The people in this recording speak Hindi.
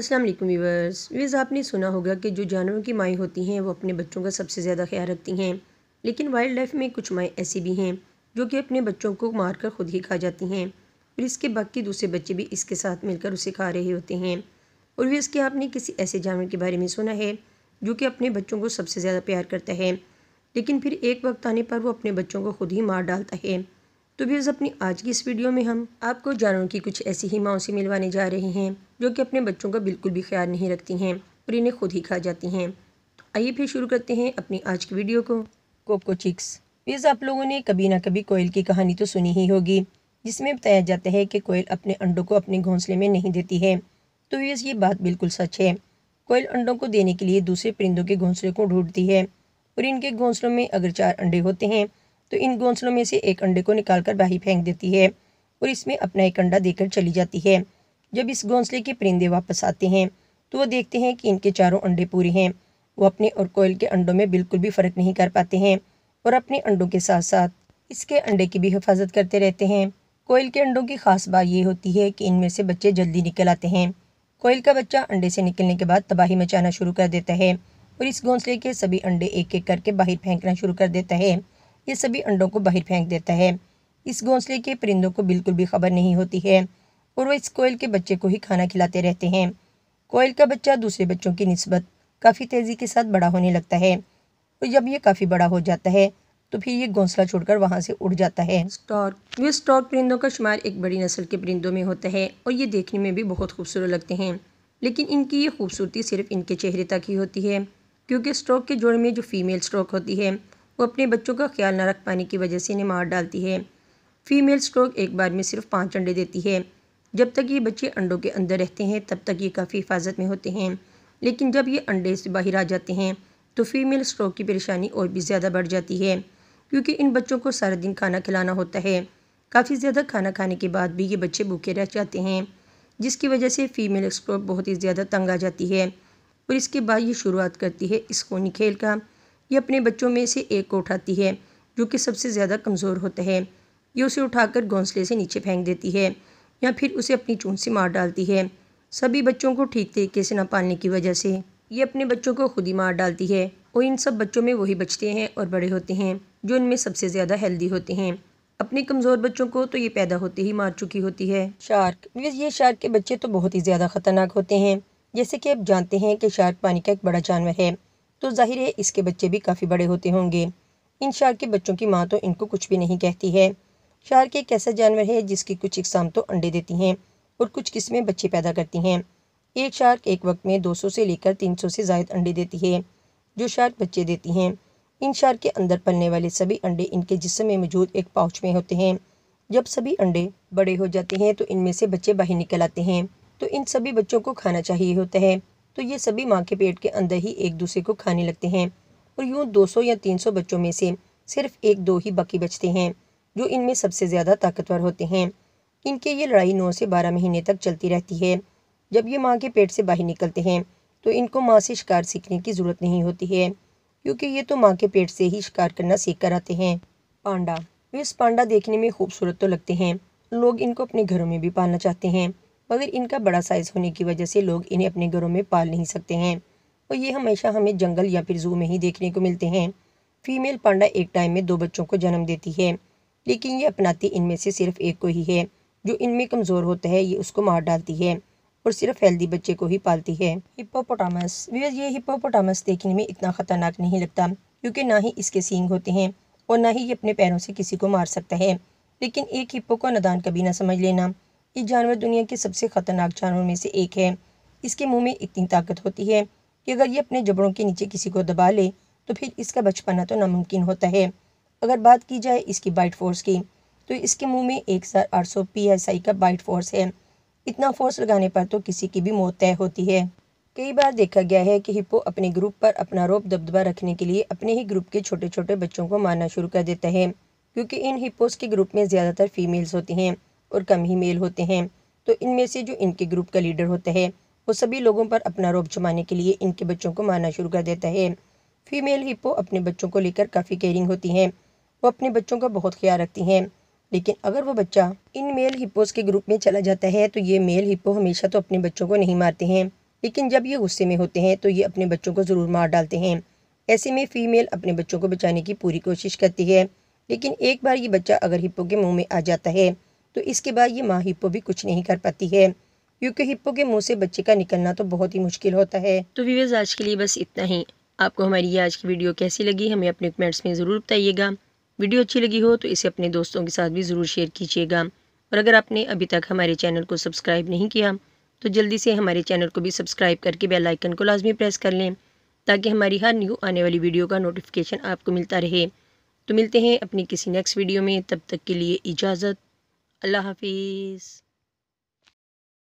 अस्सलाम वालेकुम व्यूअर्स। आपने सुना होगा कि जो जानवरों की माएँ होती हैं वो अपने बच्चों का सबसे ज़्यादा ख्याल रखती हैं, लेकिन वाइल्ड लाइफ में कुछ माएँ ऐसी भी हैं जो कि अपने बच्चों को मारकर खुद ही खा जाती हैं और इसके बाकी दूसरे बच्चे भी इसके साथ मिलकर उसे खा रहे होते हैं। और व्यूअर्स, क्या आपने किसी ऐसे जानवर के बारे में सुना है जो कि अपने बच्चों को सबसे ज़्यादा प्यार करता है, लेकिन फिर एक वक्त आने पर वो अपने बच्चों को खुद ही मार डालता है? तो व्यूअर्स, अपनी आज की इस वीडियो में हम आपको जानवरों की कुछ ऐसी ही माओं से मिलवाने जा रहे हैं जो कि अपने बच्चों का बिल्कुल भी ख्याल नहीं रखती हैं और इन्हें खुद ही खा जाती हैं। तो आइए फिर शुरू करते हैं अपनी आज की वीडियो को। Cocoa chicks. व्यूअर्स, आप लोगों ने कभी ना कभी कोयल की कहानी तो सुनी ही होगी, जिसमें बताया जाता है कि कोयल अपने अंडों को अपने घोंसले में नहीं देती है। तो व्यूअर्स, ये बात बिल्कुल सच है। कोयल अंडों को देने के लिए दूसरे परिंदों के घोंसले को ढूंढती है और इनके घोंसलों में अगर 4 अंडे होते हैं तो इन घोंसलों में से एक अंडे को निकालकर बाहर फेंक देती है और इसमें अपना एक अंडा देकर चली जाती है। जब इस घोंसले के परिंदे वापस आते हैं तो वो देखते हैं कि इनके चारों अंडे पूरे हैं। वो अपने और कोयल के अंडों में बिल्कुल भी फ़र्क नहीं कर पाते हैं और अपने अंडों के साथ साथ इसके अंडे की भी हिफाजत करते रहते हैं। कोयल के अंडों की खास बात ये होती है कि इनमें से बच्चे जल्दी निकल आते हैं। कोयल का बच्चा अंडे से निकलने के बाद तबाही मचाना शुरू कर देता है और इस घोंसले के सभी अंडे एक एक करके बाहर फेंकना शुरू कर देता है। ये सभी अंडों को बाहर फेंक देता है। इस घोंसले के परिंदों को बिल्कुल भी खबर नहीं होती है और वो इस कोयल के बच्चे को ही खाना खिलाते रहते हैं। कोयल का बच्चा दूसरे बच्चों की निस्बत काफ़ी तेज़ी के साथ बड़ा होने लगता है और जब ये काफ़ी बड़ा हो जाता है तो फिर ये घोंसला छोड़कर वहाँ से उड़ जाता है। स्टॉर्क। ये स्टॉर्क परिंदों का शुमार एक बड़ी नस्ल के परिंदों में होता है और ये देखने में भी बहुत खूबसूरत लगते हैं, लेकिन इनकी ये खूबसूरती सिर्फ इनके चेहरे तक ही होती है, क्योंकि स्टॉर्क के जोड़े में जो फीमेल स्टॉर्क होती है वो अपने बच्चों का ख्याल न रख पाने की वजह से इन्हें मार डालती है। फीमेल स्टॉर्क एक बार में सिर्फ 5 अंडे देती है। जब तक ये बच्चे अंडों के अंदर रहते हैं तब तक ये काफ़ी हिफाजत में होते हैं, लेकिन जब ये अंडे से बाहर आ जाते हैं तो फीमेल स्टॉर्क की परेशानी और भी ज़्यादा बढ़ जाती है, क्योंकि इन बच्चों को सारा दिन खाना खिलाना होता है। काफ़ी ज़्यादा खाना खाने के बाद भी ये बच्चे भूखे रह जाते हैं, जिसकी वजह से फीमेल स्टॉर्क बहुत ही ज़्यादा तंग आ जाती है और इसके बाद ये शुरुआत करती है इस खूनी खेल का। ये अपने बच्चों में से एक को उठाती है जो कि सबसे ज़्यादा कमज़ोर होता है। ये उसे उठाकर घोंसले से नीचे फेंक देती है या फिर उसे अपनी चूंच से मार डालती है। सभी बच्चों को ठीक तरीके से न पालने की वजह से ये अपने बच्चों को खुद ही मार डालती है और इन सब बच्चों में वही बचते हैं और बड़े होते हैं जो इनमें सबसे ज़्यादा हेल्दी होते हैं। अपने कमज़ोर बच्चों को तो ये पैदा होते ही मार चुकी होती है। शार्क। ये शार्क के बच्चे तो बहुत ही ज़्यादा ख़तरनाक होते हैं। जैसे कि आप जानते हैं कि शार्क पानी का एक बड़ा जानवर है, तो जाहिर है इसके बच्चे भी काफ़ी बड़े होते होंगे। इन शार्क के बच्चों की माँ तो इनको कुछ भी नहीं कहती है। शार्क एक ऐसा जानवर है जिसकी कुछ इकसाम तो अंडे देती हैं और कुछ किस्में बच्चे पैदा करती हैं। एक शार्क एक वक्त में 200 से लेकर 300 से ज़ायद अंडे देती है। जो शार्क बच्चे देती हैं, इन शार्क के अंदर पलने वाले सभी अंडे इनके जिस्म में मौजूद एक पाउच में होते हैं। जब सभी अंडे बड़े हो जाते हैं तो इनमें से बच्चे बाहर निकल आते हैं, तो इन सभी बच्चों को खाना चाहिए होता है, तो ये सभी माँ के पेट के अंदर ही एक दूसरे को खाने लगते हैं और यूँ 200 या 300 बच्चों में से सिर्फ 1-2 ही बाकी बचते हैं जो इनमें सबसे ज़्यादा ताकतवर होते हैं। इनके ये लड़ाई 9 से 12 महीने तक चलती रहती है। जब ये माँ के पेट से बाहर निकलते हैं तो इनको माँ से शिकार सीखने की ज़रूरत नहीं होती है, क्योंकि ये तो माँ के पेट से ही शिकार करना सीख कर आते हैं। पांडा। इस पांडा देखने में खूबसूरत तो लगते हैं, लोग इनको अपने घरों में भी पालना चाहते हैं, मगर इनका बड़ा साइज़ होने की वजह से लोग इन्हें अपने घरों में पाल नहीं सकते हैं और ये हमेशा हमें जंगल या फिर जू में ही देखने को मिलते हैं। फीमेल पांडा एक टाइम में 2 बच्चों को जन्म देती है, लेकिन ये अपनाती इनमें से सिर्फ एक को ही है। जो इनमें कमज़ोर होता है ये उसको मार डालती है और सिर्फ हेल्दी बच्चे को ही पालती है। हिप्पोपोटामस। ये हिप्पोपोटामस देखने में इतना ख़तरनाक नहीं लगता, क्योंकि ना ही इसके सींग होते हैं और ना ही ये अपने पैरों से किसी को मार सकता है, लेकिन एक हिप्पो को नादान कभी ना समझ लेना। ये जानवर दुनिया के सबसे ख़तरनाक जानवरों में से एक है। इसके मुंह में इतनी ताकत होती है कि अगर ये अपने जबड़ों के नीचे किसी को दबा ले तो फिर इसका बच पाना तो नामुमकिन होता है। अगर बात की जाए इसकी बाइट फोर्स की, तो इसके मुंह में 1800 PSI का बाइट फोर्स है। इतना फोर्स लगाने पर तो किसी की भी मौत तय होती है। कई बार देखा गया है कि हिप्पो अपने ग्रुप पर अपना रौब दबदबा रखने के लिए अपने ही ग्रुप के छोटे छोटे बच्चों को मारना शुरू कर देता है, क्योंकि इन हिप्पोस के ग्रुप में ज़्यादातर फीमेल्स होती हैं और कम ही मेल होते हैं। तो इनमें से जो इनके ग्रुप का लीडर होता है वो सभी लोगों पर अपना रौब जमाने के लिए इनके बच्चों को मारना शुरू कर देता है। फीमेल हिप्पो अपने बच्चों को लेकर काफ़ी केयरिंग होती हैं, वो अपने बच्चों का बहुत ख्याल रखती हैं, लेकिन अगर वो बच्चा इन मेल हिप्पोस के ग्रुप में चला जाता है तो ये मेल हिप्पो हमेशा तो अपने बच्चों को नहीं मारते हैं, लेकिन जब ये गुस्से में होते हैं तो ये अपने बच्चों को ज़रूर मार डालते हैं। ऐसे में फ़ीमेल अपने बच्चों को बचाने की पूरी कोशिश करती है, लेकिन एक बार ये बच्चा अगर हिप्पो के मुंह में आ जाता है तो इसके बाद ये माँ हिप्पो भी कुछ नहीं कर पाती है, क्योंकि हिप्पो के मुंह से बच्चे का निकलना तो बहुत ही मुश्किल होता है। तो व्यूअर्स, आज के लिए बस इतना ही। आपको हमारी ये आज की वीडियो कैसी लगी हमें अपने कमेंट्स में ज़रूर बताइएगा। वीडियो अच्छी लगी हो तो इसे अपने दोस्तों के साथ भी ज़रूर शेयर कीजिएगा, और अगर आपने अभी तक हमारे चैनल को सब्सक्राइब नहीं किया तो जल्दी से हमारे चैनल को भी सब्सक्राइब करके बेल आइकन को लाजमी प्रेस कर लें, ताकि हमारी हर न्यू आने वाली वीडियो का नोटिफिकेशन आपको मिलता रहे। तो मिलते हैं अपनी किसी नेक्स्ट वीडियो में, तब तक के लिए इजाज़त। अल्लाह हाफिज़।